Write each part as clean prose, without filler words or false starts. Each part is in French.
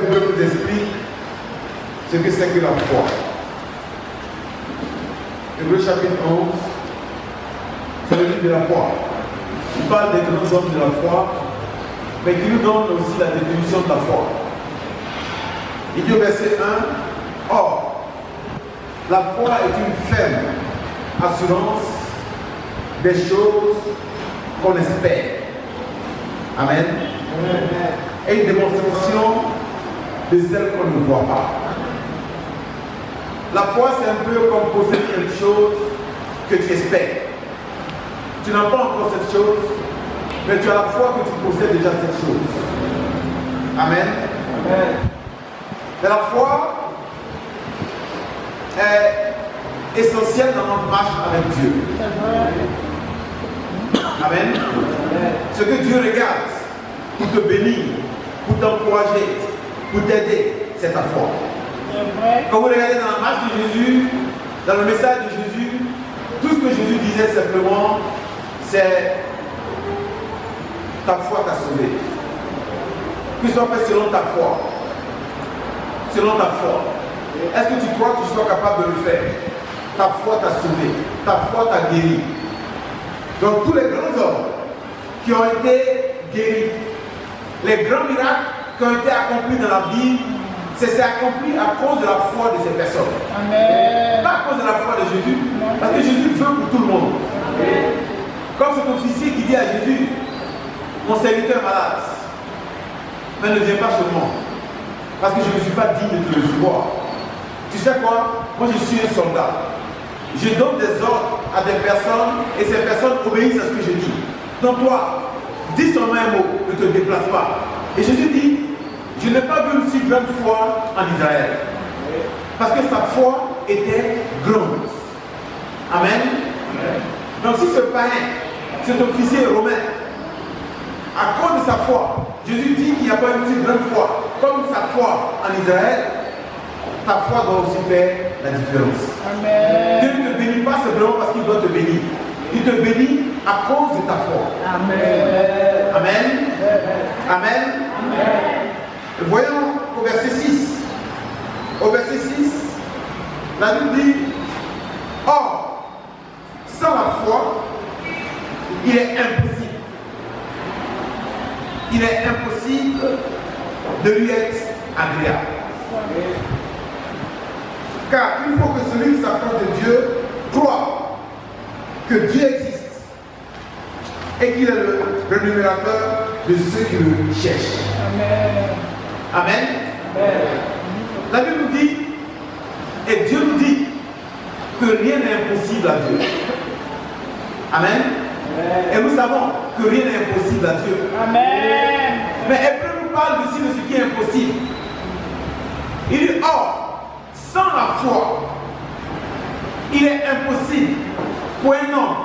Bible nous explique ce que c'est que la foi. Hébreux chapitre 11, c'est le livre de la foi. Il parle des grands hommes de la foi, mais qui nous donne aussi la définition de la foi. Il dit au verset 1, or, la foi est une ferme assurance des choses qu'on espère. Amen. Et une démonstration de celles qu'on ne voit pas. La foi, c'est un peu comme posséder quelque chose que tu espères. Tu n'as pas encore cette chose, mais tu as la foi que tu possèdes déjà cette chose. Amen. Amen. Mais la foi est essentielle dans notre marche avec Dieu. Amen. Ce que Dieu regarde pour te bénir, pour t'encourager, pour t'aider, c'est ta foi. Quand vous regardez dans la marche de Jésus, dans le message de Jésus, tout ce que Jésus disait simplement, c'est ta foi t'a sauvé. Que ce soit fait selon ta foi. Selon ta foi. Est-ce que tu crois que tu sois capable de le faire? Ta foi t'a sauvé. Ta foi t'a guéri. Donc tous les grands hommes qui ont été guéris, les grands miracles qui ont été accomplis dans la Bible, c'est accompli à cause de la foi de ces personnes. Amen. Pas à cause de la foi de Jésus. Parce que Jésus veut pour tout le monde. Amen. Comme cet officier qui dit à Jésus, mon serviteur est malade, mais ne viens pas chez moi, parce que je ne suis pas digne de te recevoir. Tu sais quoi? Moi je suis un soldat. Je donne des ordres à des personnes et ces personnes obéissent à ce que je dis. Donc toi, dis seulement un mot, ne te déplace pas. Et Jésus dit, je n'ai pas vu une si grande foi en Israël. Parce que sa foi était grande. Amen. Donc si ce païen, cet officier romain, à cause de sa foi, Jésus dit qu'il n'y a pas une si grande foi comme sa foi en Israël, ta foi doit aussi faire la différence. Amen. Dieu ne te bénit pas simplement parce qu'il doit te bénir. Il te bénit à cause de ta foi. Amen. Amen. Amen. Amen. Voyons au verset 6. Au verset 6, la Bible dit, or, sans la foi, il est impossible. Il est impossible de lui être agréable. Car il faut que celui qui s'approche de Dieu croit que Dieu existe et qu'il est le rémunérateur de ceux qui le cherchent. Amen. Amen. Amen. La Bible nous dit, et Dieu nous dit, que rien n'est impossible à Dieu. Amen. Amen. Et nous savons que rien n'est impossible à Dieu. Amen. Mais Hébreu nous parle ici de ce qui est impossible. Il dit, or, sans la foi, il est impossible pour un homme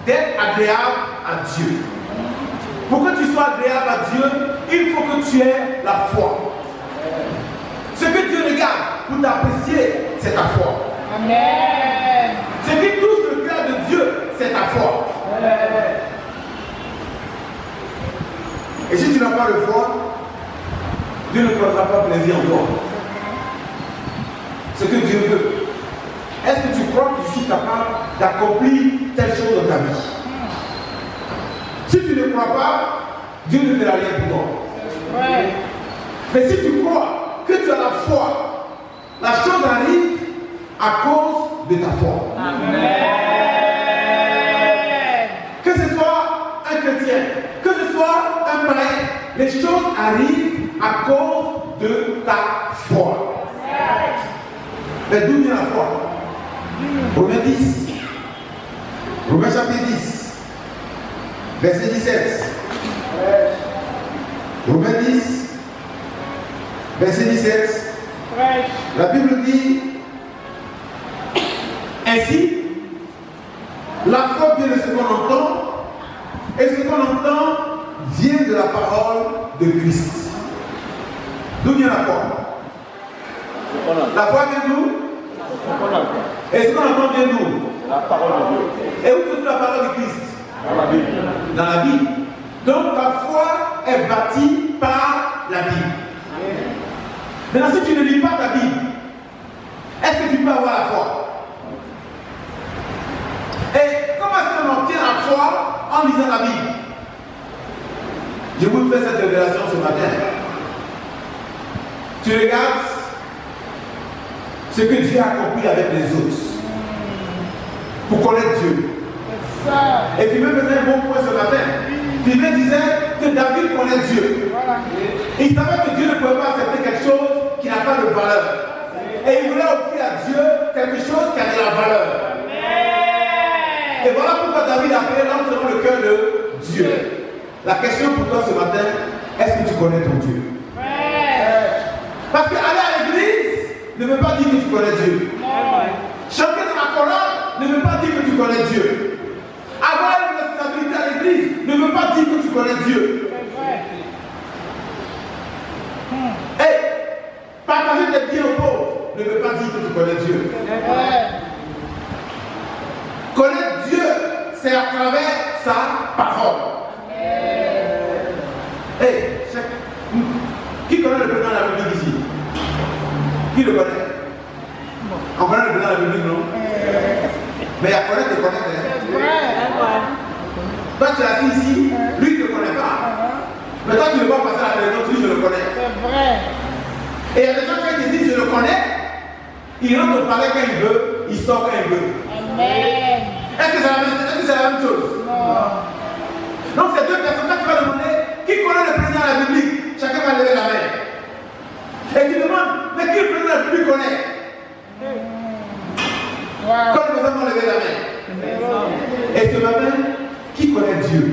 d'être agréable à Dieu. Pour que tu sois agréable à Dieu, il faut que tu aies la foi. Ce que Dieu regarde pour t'apprécier, c'est ta foi. Amen. Ce qui touche le cœur de Dieu, c'est ta foi. Amen. Et si tu n'as pas de foi, Dieu ne prendra pas plaisir en toi. Ce que Dieu veut. Est-ce que tu crois que tu suis capable d'accomplir telle chose dans ta vie? Si tu ne crois pas, Dieu ne fera rien pour toi. Ouais. Mais si tu crois que tu as la foi, la chose arrive à cause de ta foi. Amen. Que ce soit un chrétien, que ce soit un païen, les choses arrivent à cause de ta foi. Mais d'où vient la foi? Romains 10. Romains chapitre 10. Verset 17. Romains 10. Verset 17. La Bible dit, ainsi, la foi vient de ce qu'on entend, et ce qu'on entend vient de la parole de Christ. D'où vient la foi? La foi vient d'où? Et ce qu'on entend vient d'où? La parole de Dieu. Et où se trouve la parole de Christ? Dans la Bible. Dans la Bible. Donc ta foi est bâtie par la Bible. Maintenant, si tu ne lis pas ta Bible, est-ce que tu peux avoir la foi? Et comment est-ce qu'on obtient la foi en lisant la Bible? Je vous fais cette révélation ce matin. Tu regardes ce que Dieu a accompli avec les autres pour connaître Dieu. Et Philip faisait un bon point ce matin. Philip disait que David connaît Dieu. Et il savait que Dieu ne pouvait pas accepter quelque chose qui n'a pas de valeur. Et il voulait offrir à Dieu quelque chose qui a de la valeur. Et voilà pourquoi David a appelé l'homme selon le cœur de Dieu. La question pour toi ce matin, est-ce que tu connais ton Dieu? Parce qu'aller à l'église ne veut pas dire que tu connais Dieu. Chanter dans la chorale ne veut pas dire que tu connais Dieu. Avoir une responsabilité à l'église ne veut pas dire que tu connais Dieu. Et partager tes biens aux pauvres ne veut pas dire que tu connais Dieu. Connaître Dieu, c'est à travers sa parole. Qui connaît le président de la République ici? Qui le connaît? On connaît le président de la République, non? Mais il y a connaître et connaître. Toi, tu es assis ici, lui, il ne te connaît pas. Mais toi, tu le vois passer à la télévision, tu dis, je le connais. Et il y a des gens qui te disent, je le connais, il rentre au palais quand il veut, il sort quand il veut. Est-ce que c'est la même chose? Donc, ces deux personnes, quand tu vas demander, qui connaît le président de la République? Chacun va lever la main. Et tu demandes, mais qui le président de la République connaît? Quand les personnes vont lever la main. Et ce matin, qui connaît Dieu?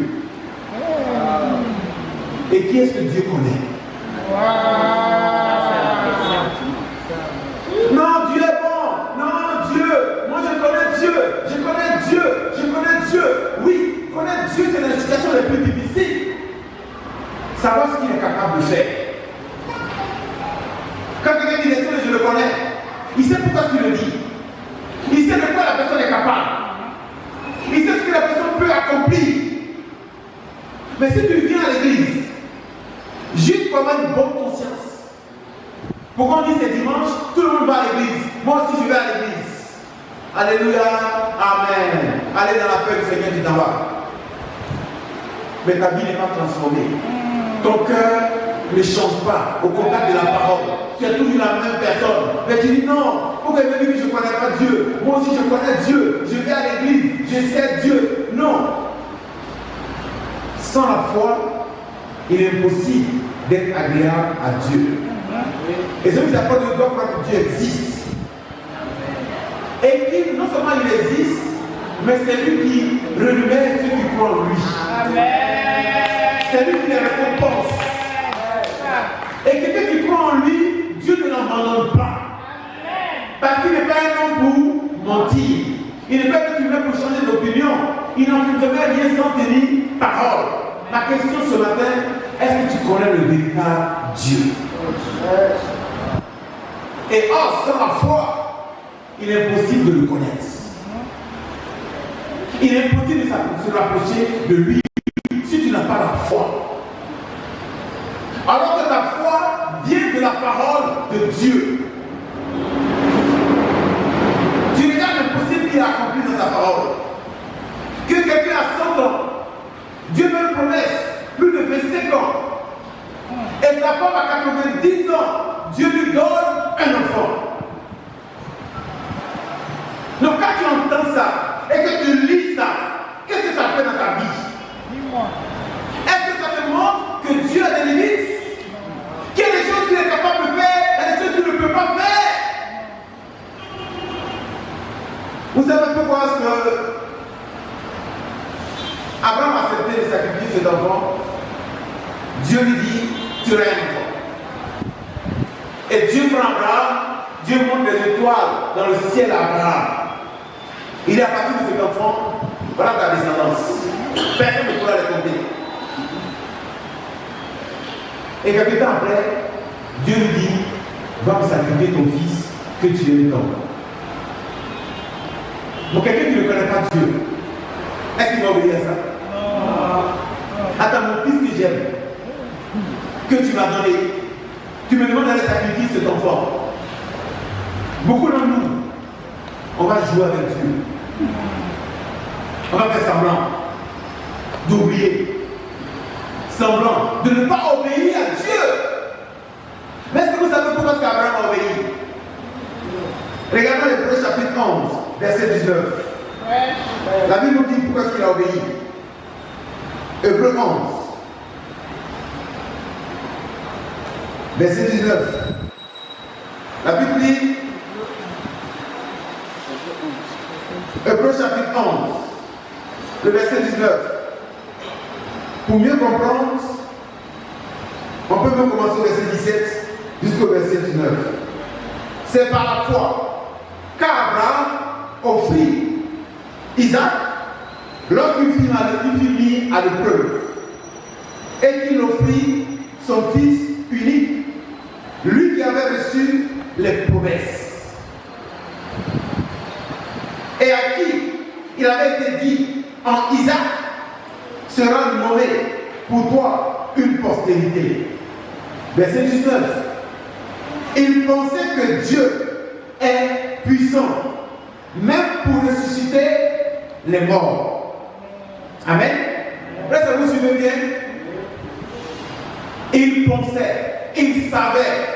Et qui est-ce que Dieu connaît? Non, Dieu est bon. Non, Dieu. Moi, je connais Dieu. Je connais Dieu. Je connais Dieu. Oui, connaître Dieu, c'est la situation la plus difficile. Savoir ce qu'il est capable de faire. Quand quelqu'un dit des choses, je le connais. Il sait pourquoi tu le dis. Il sait de quoi la personne est capable. Il sait ce que la personne peut accomplir. Mais si tu viens à l'église, juste pour avoir une bonne conscience, pourquoi on dit c'est dimanche, tout le monde va à l'église. Moi aussi je vais à l'église. Alléluia, amen. Allez dans la paix du Seigneur, tu t'en vas. Mais ta vie n'est pas transformée. Ton cœur ne change pas au contact de la parole. Tu es toujours la même personne. Mais tu dis non, pourquoi il me dit que je ne connais pas Dieu? Moi aussi je connais Dieu. Je vais à l'église, je sais Dieu. Non. Sans la foi, il est impossible d'être agréable à Dieu. Et celui qui s'appelle de doit croire que Dieu existe. Et qui, non seulement il existe, mais c'est lui qui renouvelle ceux qui croient en lui. C'est lui qui les récompense. Et quelqu'un qui croit en lui, Dieu ne l'abandonne pas. Parce qu'il n'est pas un homme pour mentir. Il n'est pas un homme pour changer d'opinion. Il n'en fait jamais rien sans tenir parole. Ma question ce matin, est-ce que tu connais le véritable Dieu? Et or, sans la foi, il est impossible de le connaître. Il est impossible de se rapprocher de lui si tu n'as pas la foi. Alors que ta foi vient de la parole de Dieu. Tu regardes l'impossible qu'il a accompli dans sa parole. Que quelqu'un a 100 ans, Dieu fait une promesse, plus de 25 ans. Et sa femme à 90 ans, Dieu lui donne un enfant. Donc quand tu entends ça, et que tu lis ça, qu'est-ce que ça fait dans ta vie? Dis-moi. Est-ce que ça te montre que Dieu a des limites? Qu'il y a des choses qu'il est capable de faire, et des choses qu'il ne peut pas faire? Vous savez pourquoi est-ce que Abraham a accepté de sacrifier cet enfant? Dieu lui dit, tu auras un enfant. Et Dieu prend Abraham, Dieu montre les étoiles dans le ciel à Abraham. Il est à partir de cet enfant, voilà ta descendance. Personne ne pourra les compter. Et quelque temps après, Dieu lui dit, va me sacrifier ton fils que tu aimes tant. Donc quelqu'un qui ne connaît pas Dieu, est-ce qu'il va obéir à ça? Non. Attends, mon fils que j'aime, que tu m'as donné, Tu me demandes d'aller sacrifier cet enfant. Beaucoup d'entre nous, on va jouer avec Dieu. On va faire semblant d'oublier, semblant de ne pas obéir à Dieu. Mais est-ce que vous savez pourquoi Abraham a obéi? Regardons l'Hébreux chapitre 11, verset 19. La Bible nous dit pourquoi est-ce qu'il a obéi. Hébreux 11, verset 19. La Bible dit, Hébreux chapitre 11, le verset 19. Pour mieux comprendre, on peut même commencer au verset 17 jusqu'au verset 19. C'est par la foi qu'Abraham offrit Isaac lorsqu'il fut mis à l'épreuve et qu'il offrit son fils unique, lui qui avait reçu les promesses et à qui il avait été dit en Isaac sera nommé pour toi une postérité. Verset 19. Il pensait que Dieu est puissant, même pour ressusciter les morts. Amen. Là, ça vous suivez bien? Il pensait, il savait,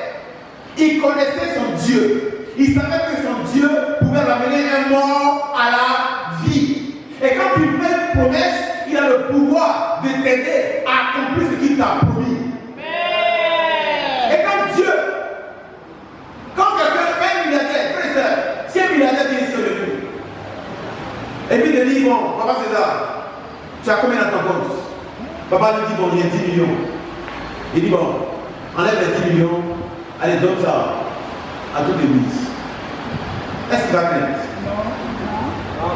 il connaissait son Dieu. Il savait que son Dieu pouvait ramener un mort à la vie. Et quand il fait une promesse, il a le pouvoir de t'aider à accomplir ce qu'il t'a promis. Et quand Dieu, quand un milliardaire, frère et soeur, si un milliardaire vient sur le coup, et puis il te dit, bon, papa César, tu as combien dans ton compte? Papa lui dit, bon, il y a 10 millions. Il dit, bon, enlève les 10 millions, allez, donne ça à toute l'église. Est-ce qu'il va faire? Non.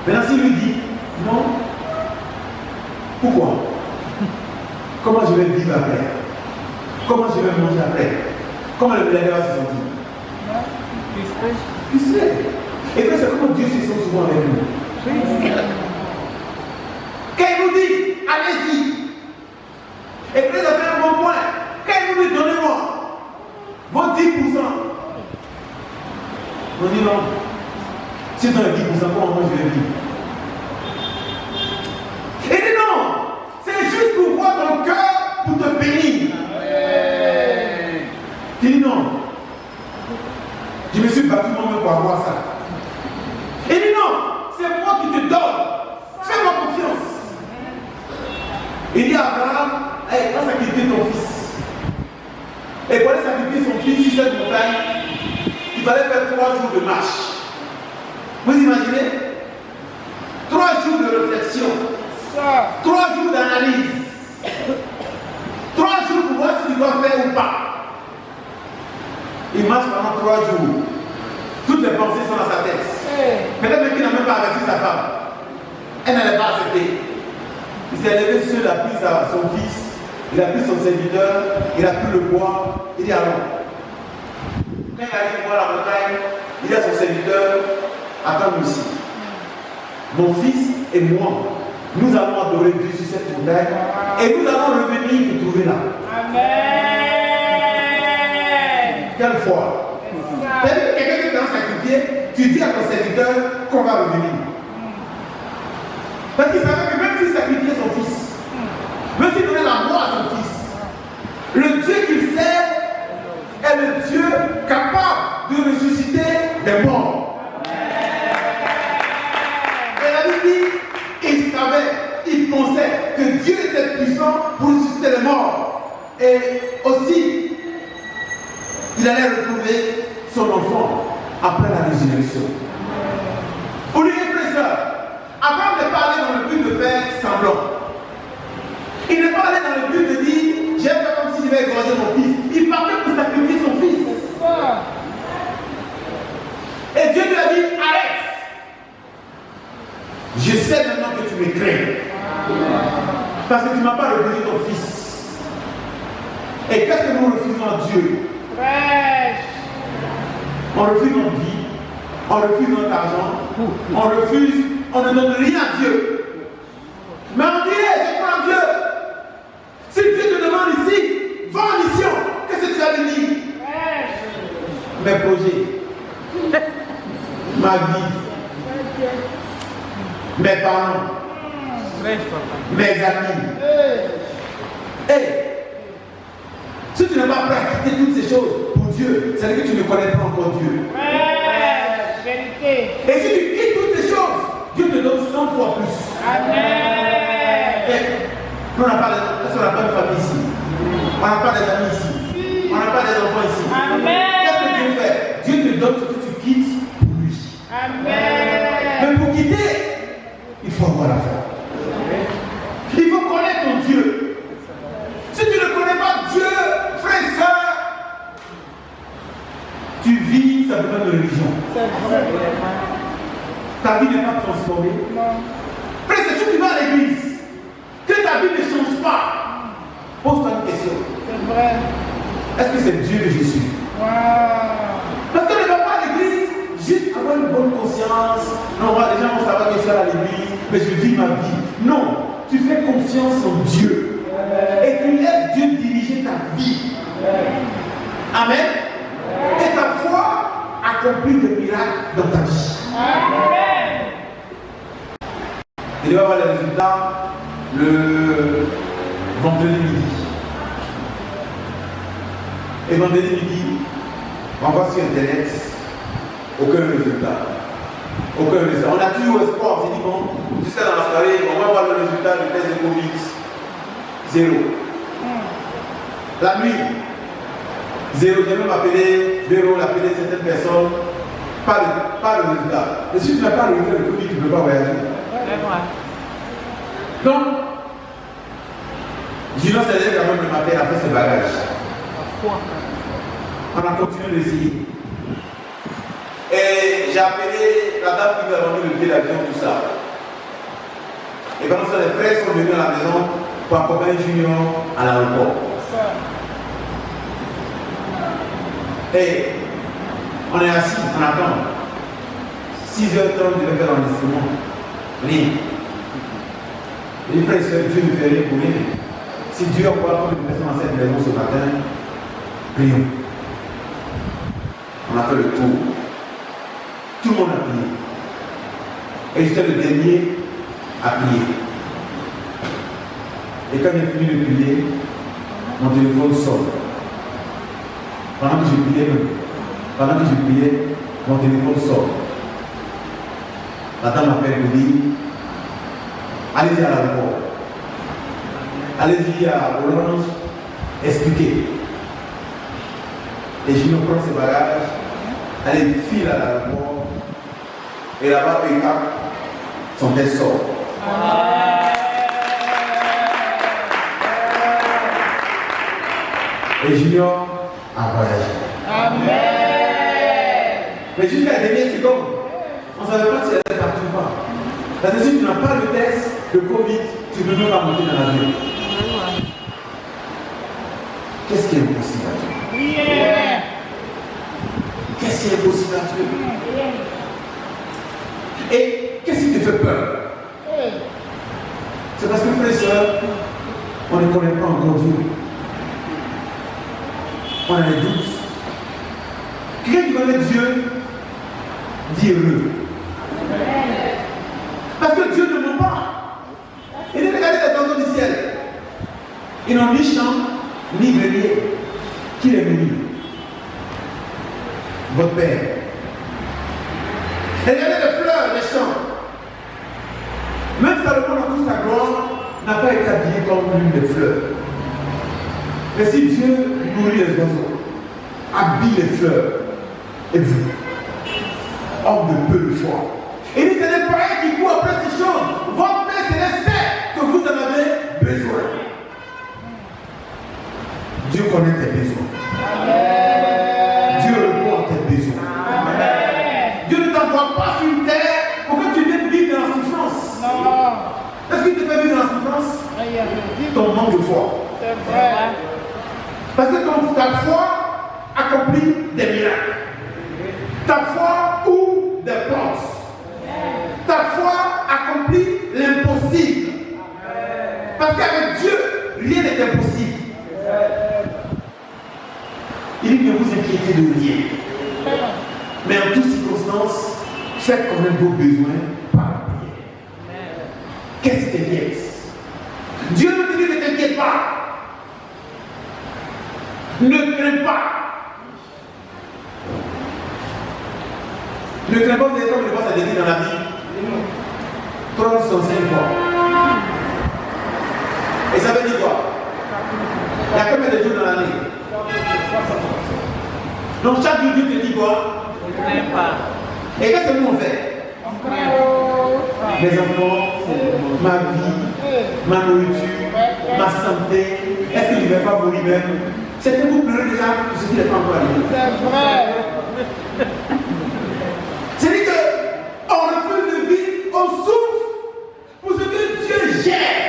Maintenant, s'il lui dit, non, pourquoi? Comment je vais vivre après? Comment je vais manger après? Comment le milliardaire va se sentir? Frustré. Et puis c'est comment Dieu se sent souvent avec nous. Quand il nous dit, allez-y. Et puis ça fait un bon point. Quand il nous dit, donnez-moi vos 10%. On dit non. Si dans les 10%, comment moi je vais vivre? Il dit non. C'est juste pour voir ton cœur pour te bénir. Il dit non. Je me suis battu moi-même pour avoir ça. Il dit non. C'est moi qui te donne. Fais-moi confiance. Il dit à Abraham, hey, va sacrifier ton fils. Et pour aller sacrifier son fils sur cette montagne, il fallait faire 3 jours de marche. Vous imaginez? 3 jours de réflexion. 3 jours d'analyse. 3 jours pour voir si tu dois faire ou pas. Il marche pendant 3 jours. Toutes les pensées sont dans sa tête. Peut-être même qu'il n'a même pas averti sa femme. Elle n'allait pas accepter. Il s'est levé seul, il a pris son fils, il a pris son serviteur, il a pris le bois, il dit allons. Quand il arrive voir la montagne, il dit à son serviteur, attends-nous ici. Mon fils et moi, nous allons adorer Dieu sur cette montagne et nous allons revenir te trouver là. Amen. Quelle foi. Quelqu'un qui est en sacrifié, tu dis à ton serviteur qu'on va revenir. Parce qu'il savait que même s'il sacrifiait son fils, même s'il donnait la mort à son fils, le Dieu qu'il sert est le Dieu capable de ressusciter des morts. Et la Bible dit, il savait, il pensait que Dieu était puissant pour ressusciter les morts. Et aussi, il allait retrouver son enfant après la résurrection. Pour lui, frères et sœurs, Abraham n'est pas allé dans le but de faire semblant. Il n'est pas allé dans le but de dire, j'ai fait comme si je vais égorger mon fils. Il partait pour sacrifier son fils. Et Dieu lui a dit, arrête. Je sais maintenant que tu me crains. Parce que tu ne m'as pas refusé ton fils. Et qu'est-ce que nous refusons à Dieu? On refuse notre vie, on refuse notre argent, on ne donne rien à Dieu. Mais on dit, je crois en Dieu. Si Dieu te demande ici, va en mission, qu'est-ce que tu mes projets, ma vie, mes parents, mes amis. Hey, si tu n'as pas pratiqué toutes ces choses pour Dieu, ça veut dire que tu ne connais pas encore Dieu. Et si tu quittes toutes ces choses, Dieu te donne 100 fois plus. Amen. Hey, on n'a pas de famille ici. On n'a pas des amis ici. On n'a pas des enfants ici. Amen. Qu'est-ce que Dieu fait? Dieu te donne ce que tu quittes pour lui. Amen. Mais pour quitter, il faut avoir la foi. Il faut connaître ton Dieu. Si tu ne connais pas Dieu, frère et soeur, tu vis simplement de religion. Ta vie n'est pas transformée. Frère, c'est si tu vas à l'église, que ta vie ne change pas. Pose-toi une question. C'est vrai. Est-ce que c'est Dieu que je suis? Wow. Parce que ne va pas à l'église, juste avoir une bonne conscience. Non, les gens vont savoir que je suis à l'église, mais je vis ma vie. Non, tu fais confiance en Dieu. Et tu laisses Dieu diriger ta vie. Amen. Et ta foi accomplit des miracles dans ta vie. Amen. Il va avoir les résultats le vendredi midi. Et vendredi midi, on va sur Internet, aucun résultat. Aucun résultat. On a toujours espoir, on s'est dit bon, jusqu'à dans la soirée, on va voir le résultat du test de Covid. 0. La nuit, 0. J'ai même appelé Véro, appelé certaines personnes, pas de résultat. Et si tu n'as pas le résultat de Covid, tu ne peux pas voyager. Donc, Gino s'est levé quand même le matin, il a fait ses bagages. On a continué d'essayer. Et j'ai appelé la dame qui nous a vendu le billet d'avion, tout ça. Et pendant ça, les frères sont venus à la maison pour accompagner Junior à l'aéroport. Et on est assis, on attend. 6h30, je vais faire l'enregistrement. Rien. Les frères et sœurs, Dieu ne fait rien pour rien. Si Dieu envoie comme une personne dans cette maison ce matin, rien. On a fait le tour. Tout le monde a prié. Et j'étais le dernier à prier. Et quand j'ai fini de prier, mon téléphone sonne. Pendant que je priais, mon téléphone sonne. La dame m'appelle et me dit, allez-y à l'aéroport. Allez-y à Orange, expliquez. Et je me prends ses bagages, allez, file à l'aéroport. Et là-bas, il a son test sort. Et Junior a voyagé. Amen. Mais jusqu'à la dernière seconde, on ne savait pas si elle allait partir ou pas. Parce que si tu n'as pas le test de Covid, tu ne peux même pas monter dans l'avion. Qu'est-ce qui est impossible à Dieu? Yeah. Qu'est-ce qui est impossible à Dieu? Et qu'est-ce qui te fait peur? C'est parce que, frères et sœurs, on ne connaît pas encore Dieu. On a des doutes. Quelqu'un qui connaît Dieu, dit heureux. Parce que Dieu ne ment pas. Il est regardé les oiseaux du ciel. Ils n'ont ni champ, ni grenier. Qui les nourrit? Votre Père. Et regardez les fleurs des champs. Même Salomon, dans toute sa gloire, n'a pas été habillé comme l'une des fleurs. Mais si Dieu nourrit les oiseaux, habille les fleurs, et vous, homme de peu de foi. Il dit, c'est les païens qui courent après ces choses. Votre Père céleste que vous en avez besoin. Dieu connaît tes besoins. Amen. Dieu répond à tes besoins. Amen. Dieu ne t'envoie pas sur une terre pour que tu viennes vivre dans la souffrance. Non. Est-ce qu'il te fait vivre dans la souffrance? Ton manque de foi. C'est vrai. Parce que ta foi accomplit des miracles. Ta foi ouvre des portes. Ta foi accomplit l'impossible. Parce qu'avec Dieu, rien n'est impossible. Il dit, ne vous inquiétez de rien. Mais en toutes circonstances, faites quand même vos besoins par la prière. Qu'est-ce qui t'inquiète? Dieu ne te dit ne t'inquiète pas. Ne crains pas. Ne crains pas, vous avez comme je pense à dire dans la Bible. 365 fois. Et ça veut dire quoi? Il y a combien de jours dans l'année? Donc chaque jour, Dieu te dit quoi? Ne crains pas. Et qu'est-ce que nous on fait? Mes enfants, ma vie, ma nourriture, ma santé, est-ce que je ne vais pas mourir même? C'est que vous pleurez déjà pour ce qui n'est pas encore arrivé. C'est vrai. C'est-à-dire qu'on refuse de vivre, on souffre pour ce que Dieu gère,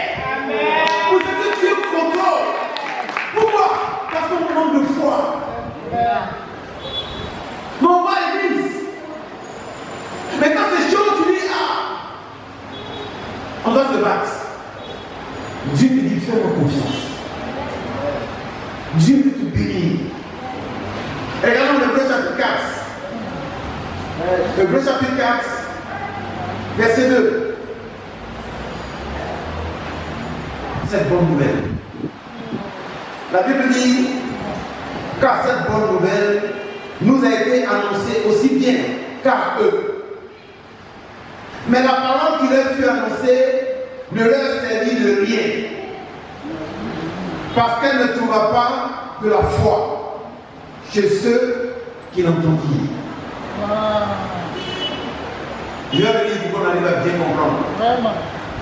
pour ce que Dieu contrôle. Pourquoi? Parce qu'on manque de foi. Mais on va à l'église. Mais quand c'est chaud, tu dis on doit se battre. Dieu te dit fais-moi confiance. Dieu veut te bénir. Regardons l'Hébreu chapitre 4. L'Hébreu chapitre 4, verset 2. Cette bonne nouvelle. La Bible dit, car cette bonne nouvelle nous a été annoncée aussi bien qu'à eux. Mais la parole qui leur fut annoncée ne leur servit de rien. Parce qu'elle ne trouva pas de la foi chez ceux qui l'entendirent. Je vais venir pour qu'on arrive à bien comprendre. Vraiment.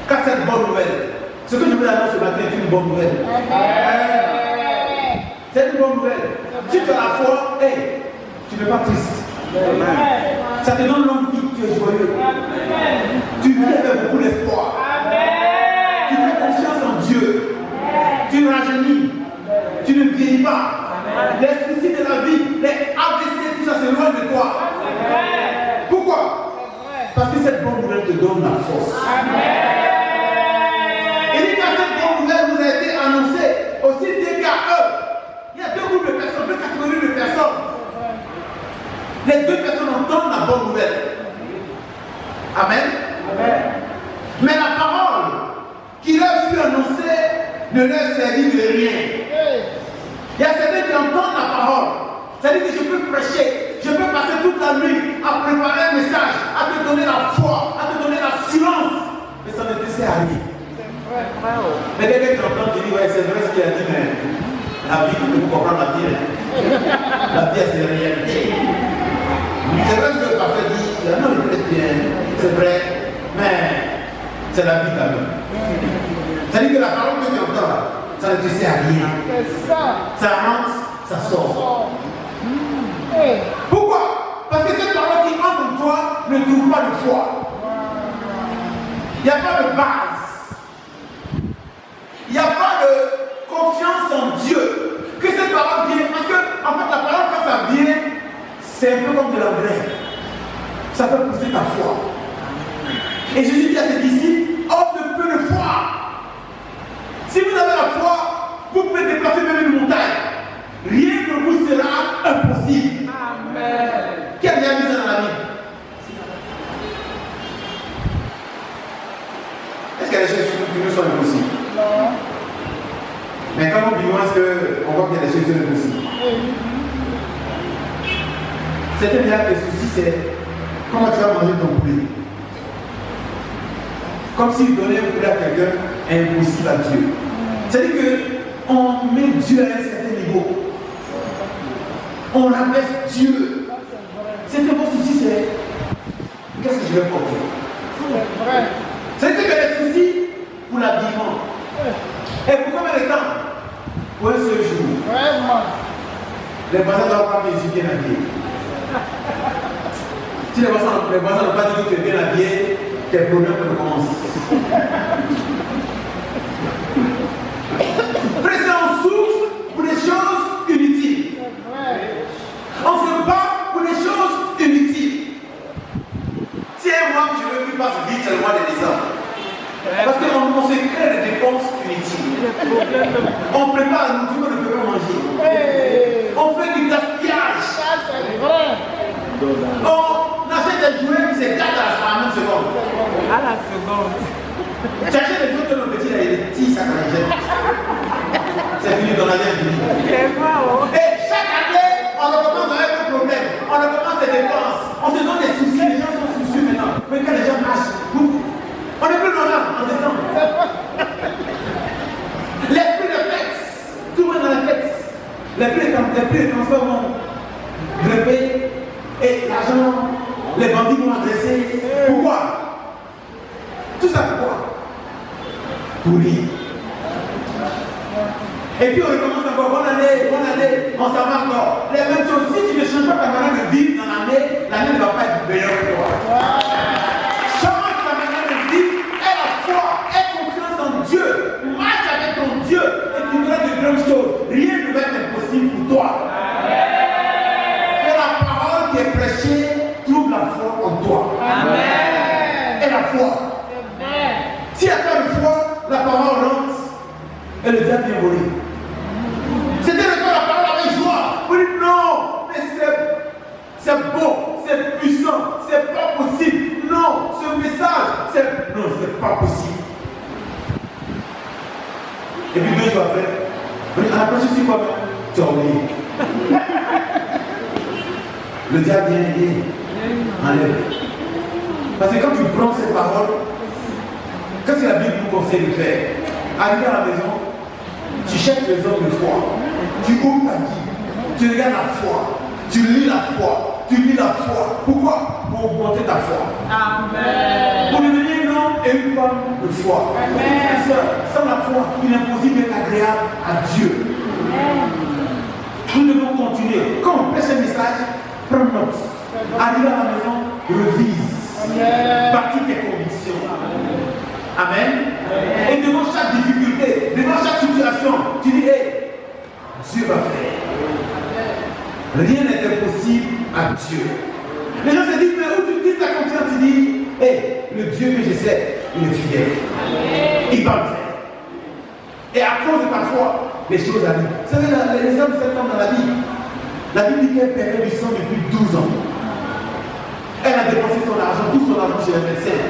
Car cette bonne nouvelle, ce que je vous annonce ce matin est une bonne nouvelle. C'est une bonne nouvelle. Si tu as la foi, hey, tu n'es pas triste. Ça te donne l'envie, tu es joyeux. Tu vis avec beaucoup d'espoir. Tu fais confiance en Dieu. Tu ne rajeunis. Tu ne vieillis pas. Les soucis de la vie, les ABC, tout ça, c'est loin de toi. Pourquoi? Parce que cette bonne nouvelle te donne la force. Et dit quand cette bonne nouvelle vous a été annoncée, aussi bien qu'à eux, il y a deux groupes de personnes, deux catégories de personnes. Les deux personnes entendent la bonne nouvelle. Amen. Mais la parole qui leur fut annoncée ne leur servit de rien. Il y a certains qui entendent la parole. C'est-à-dire que je peux prêcher, je peux passer toute la nuit à préparer un message, à te donner la foi, à te donner l'assurance. Mais ça ne te sert à rien. Mais quelqu'un qui entend, tu dis, ouais, c'est vrai ce qu'il a dit, mais la vie, vous comprenez la vie. La vie, c'est la réalité. C'est vrai ce que le pasteur dit, non, il peut être bien, c'est vrai, mais c'est la vie quand même. C'est-à-dire que la parole que tu entends là, ça ne te sert à rien. Ça rentre, ça sort. Pourquoi? Parce que cette parole qui entre en toi ne trouve pas de foi. Il n'y a pas de base. Il n'y a pas de confiance en Dieu. Que cette parole vienne, parce que en fait la parole quand ça vient, c'est un peu comme de l'engrais. Ça fait pousser ta foi. Et Jésus dit à ses disciples, homme de peu de foi. Si vous avez la foi, vous pouvez déplacer même une montagne. Rien ne vous sera impossible. Amen. Qui a déjà vu ça dans la Bible? Est-ce qu'il y a des choses qui nous sont impossibles? Non. Mais quand nous vivons, est-ce qu'on voit qu'il y a des choses qui sont impossibles? C'était bien que le souci, c'est comment tu vas manger ton poulet. Comme s'il donnait un poulet à quelqu'un, impossible à Dieu. C'est-à-dire qu'on met Dieu à un certain niveau. On rabaisse Dieu. C'est que mon souci, c'est qu'est-ce que je vais porter? C'est-à-dire que les soucis pour l'habillement. Et pour combien de temps? Pour un seul jour. Vraiment. Les voisins doivent pas me bien habillés. Si les voisins n'ont pas dit que tu es bien habillé, tes problèmes commencent. Presque on souffre pour des choses inutiles. On se bat pour des choses inutiles. Si un mois que je veux qu'il passe vite, c'est le mois de décembre. Parce qu'on se crée des dépenses inutiles. On prépare la nourriture qu'on ne peut pas manger. On fait du gaspillage. Tu achètes des autres le petit, là, il est petit, ça quand il jette. C'est fini dans la vie infinie. Et chaque année, on recommence avec un problème. On recommence des dépenses. On se donne des soucis. Les gens sont soucieux maintenant. Mais quand les gens marchent, on n'est plus normal en décembre. L'esprit de fête. Tout le monde dans la fête. Les prix de transport vont grimper. Et l'argent, les bandits vont agresser. Pourquoi? Tout ça pourquoi? Pour rien. Et puis on recommence encore, bonne année, on s'en va encore. Les mêmes choses, si tu ne changes pas ta manière de vivre dans l'année ne va pas être meilleure que toi. Change ta manière de vivre, aie la foi, aie confiance en Dieu, marche avec ton Dieu et tu verras de grandes choses. Rien ne va être impossible pour toi. Et la parole qui est prêchée trouve la foi en toi. Amen. Et la foi. Si à toi une foi, la parole rentre et le diable vient voler. C'était le temps, la parole avec joie. Vous dites non, mais c'est beau, c'est puissant, c'est pas possible. Non, ce message, non, c'est pas possible. Et puis 2 jours après, vous dites, à la prochaine fois, tu as oublié. Le diable vient enlève. Parce que quand tu prends ces paroles, qu'est-ce que la Bible nous conseille de faire? Arriver à la maison, tu cherches les hommes de foi, tu ouvres ta vie, tu regardes la foi, tu lis la foi, tu lis la foi. Pourquoi? Pour augmenter ta foi. Amen. Pour devenir un homme et une femme de foi. Amen. Sans la foi, il est impossible d'être agréable à Dieu. Amen. Nous devons continuer. Quand on prêche un message, prends note. Arrive à la maison, revise. Bâtis tes convictions. Amen. Et devant chaque difficulté, devant chaque situation, tu dis, hey, Dieu va faire. Rien n'est impossible à Dieu. Les gens se disent, mais où tu dis ta confiance? Tu dis, hey, le Dieu que je sais, il est fidèle. Il va le faire. Et à cause de ta foi, les choses arrivent. Vous savez, les hommes, c'est comme dans la Bible. La Bible dit qu'elle perdait du sang depuis 12 ans. Elle a dépensé son argent, tout son argent chez les médecins.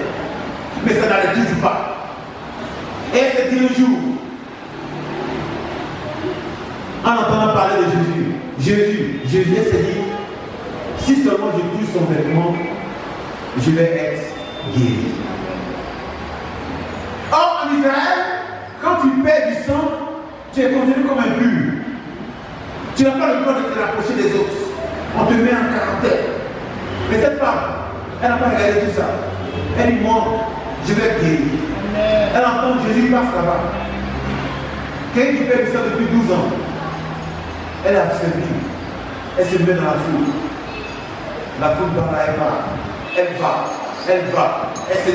Mais ça n'allait toujours pas. Et elle s'est dit un jour, en entendant parler de Jésus, elle s'est dit, si seulement je touche son vêtement, je vais être guéri. Or, en Israël, quand tu perds du sang, tu es considéré comme impur. Tu n'as pas le droit de te rapprocher des autres. On te met en quarantaine. Mais cette femme, elle n'a pas regardé tout ça. Elle dit, moi, je vais être guéri. Elle entend Jésus passe là-bas. Quelqu'un qui perd du sang depuis 12 ans, elle est affaiblie. Elle se met dans la foule. La foule va là, elle va. Elle se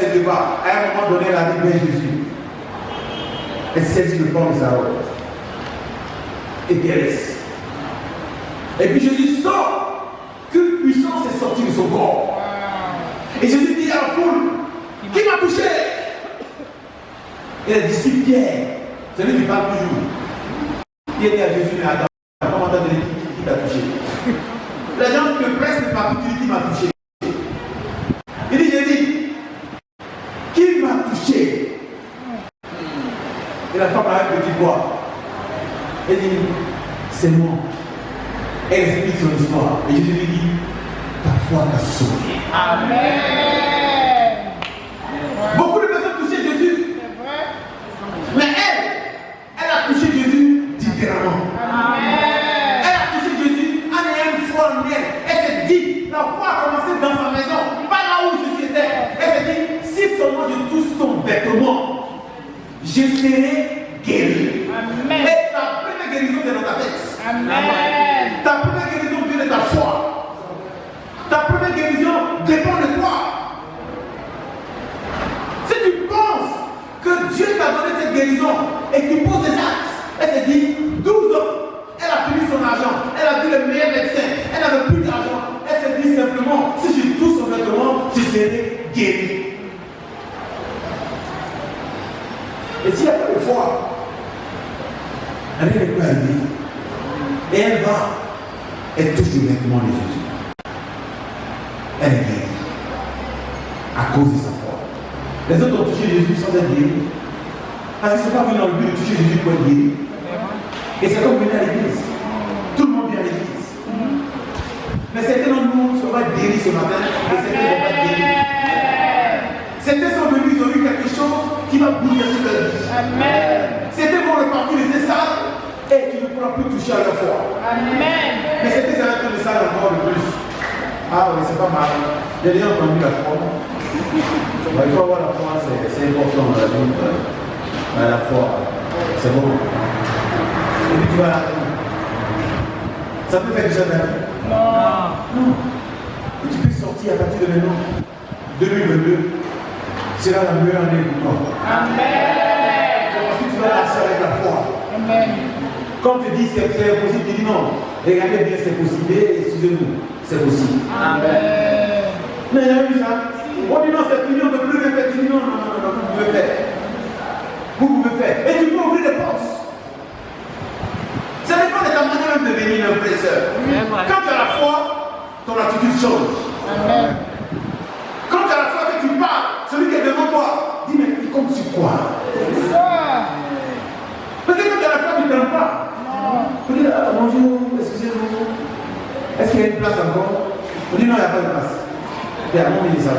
débat. À un moment donné, elle a dit, mais Jésus. Elle saisit le pont de sa robe. Et puis elle laisse. Et puis Jésus sort. Qu'une puissance est sortie de son corps. Et Jésus dit à la foule, qui m'a touché? Et les disciples, Pierre, celui qui parle toujours. Pierre dit à Jésus, mais attends, comment t'as donné qui t'a touché? Les gens te pressent le papier, tu dis qui m'a touché. Il dit, Jésus, qui m'a touché? Et la femme avec le petit bois. Elle dit, c'est moi. Elle explique son histoire. Et Jésus lui dit, ta foi t'a sauvé. Amen. Beaucoup de personnes touchaient Jésus. Mais elle a touché Jésus différemment. Amen. Elle a touché Jésus en ayant une foi en elle. Elle s'est dit, la foi a commencé dans sa maison, pas là où Jésus était. Elle s'est dit, si seulement je touche son vêtement, je serai guéri. Amen. Et ta première guérison est dans ta tête. Amen. Ta première guérison vient de ta foi. Ta première guérison dépend de toi. Si tu penses que Dieu t'a donné cette guérison et que tu poses des actes, elle s'est dit 12 ans, elle a fini son argent, elle a vu le meilleur médecin, elle n'avait plus d'argent. Elle s'est dit simplement, si je touche son vêtement, je serai guéri. Et s'il n'y a pas de foi, rien ne peut arriver. Et elle touche le vêtement de Jésus. Elle est guérie. à cause de sa foi. Les autres ont touché Jésus sans être guéris. Parce que ce n'est pas venu dans le but de toucher Jésus pour être guéri. Et c'est comme venir à l'église. Tout le monde vient à l'église. Mais certains d'entre nous sont pas guéris ce matin et certains ne vont pas être guéris. Certains sont venus, ils ont eu quelque chose qui va bouleverser leur vie. Certains vont repartir de ces salles et tu ne pourras plus toucher à leur foi. Mais certains ça va être le message encore de plus. Ah oui, c'est pas mal. J'ai déjà entendu la foi. Il faut avoir la foi, c'est important dans la vie. La foi, c'est bon. Et puis tu vas la vie. Ça peut faire déjà ta vie. Non. Et tu peux sortir à partir de maintenant. 2022 sera la meilleure année pour toi. Parce que tu vas lâcher avec la foi. Quand on te dit c'est impossible, tu dis non. Regardez bien, c'est possible. Excusez-nous, c'est possible. Mais il y a eu ça. On dit non, c'est fini, on ne peut plus le faire. Tu dis non, vous pouvez faire. Vous pouvez faire. Et tu peux ouvrir les portes. Ça dépend de ta manière de devenir un frère et sœur. Quand tu as la foi, ton attitude change. Quand tu as la foi que tu parles, celui qui est devant toi, dis mais il compte sur quoi? Parce que quand tu as la foi, tu ne t'aimes pas. Tu dis bonjour, excusez-vous. Est-ce qu'il y a une place encore? On dit non, il n'y a pas de place. Il y a mon ministère.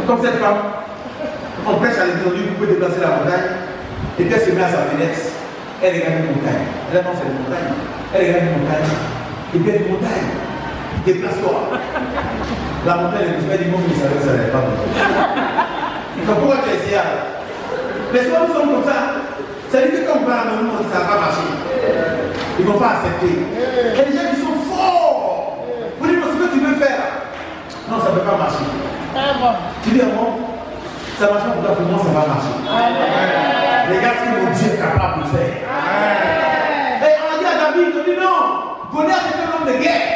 Comme cette femme, on prêche à l'étendue, vous pouvez déplacer la montagne, et puis elle se met à sa fenêtre, elle regarde une montagne. Elle avance sur une montagne, elle regarde une montagne, et puis elle dit montagne, déplace-toi. La montagne, elle dit mon ministère, ça n'allait pas. Donc pourquoi tu as essayé? Les femmes sont comme ça. Ça veut dire que quand on parle à nous, ça ne va pas marcher. Ils ne vont pas accepter. Il y a des gens qui sont forts. Vous dites, ce que tu veux faire. Non, ça ne peut pas marcher. Tu dis, bon, ça marche pas pour toi, pour moi, ça va marcher. Regarde ce que mon Dieu est capable de faire. Et on a dit à David, on dit non, Goliath est un homme de guerre.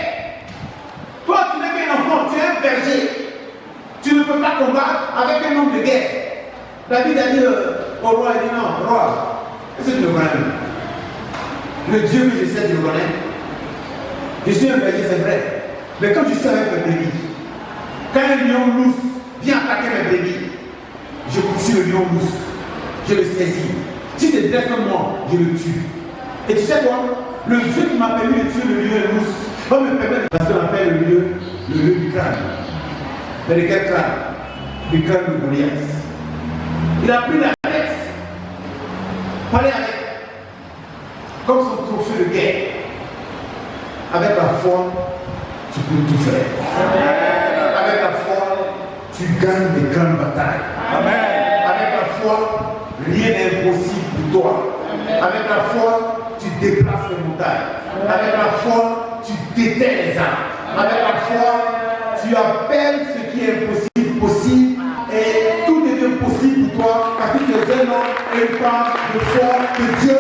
Toi, tu n'es qu'un enfant, tu es un berger. Tu ne peux pas combattre avec un homme de guerre. David a dit au roi, il dit non, roi, est-ce que tu le connais? Le Dieu que je sais, tu le connais. Je suis un berger, c'est vrai. Mais quand je suis avec mes brebis, quand un lion lousse vient attaquer mes brebis, je poursuis le lion lousse, je le saisis. Si c'est directement, je le tue. Et tu sais quoi? Le Dieu qui m'a permis de tuer le lion lousse va me permettre de passer ce qu'on appelle le lieu du crâne. Mais de quel crâne? Du crâne de Goliath. Il a pris la tête, parlé avec, comme son trophée de guerre. Avec la foi, tu peux tout faire. Avec la foi, tu gagnes des grandes batailles. Avec la foi, rien n'est impossible pour toi. Avec la foi, tu déplaces les montagnes. Avec la foi, tu déterres les arbres. Avec la foi, tu appelles ce qui est impossible possible. Et tout devient possible pour toi parce que tu es un homme et une femme de foi que Dieu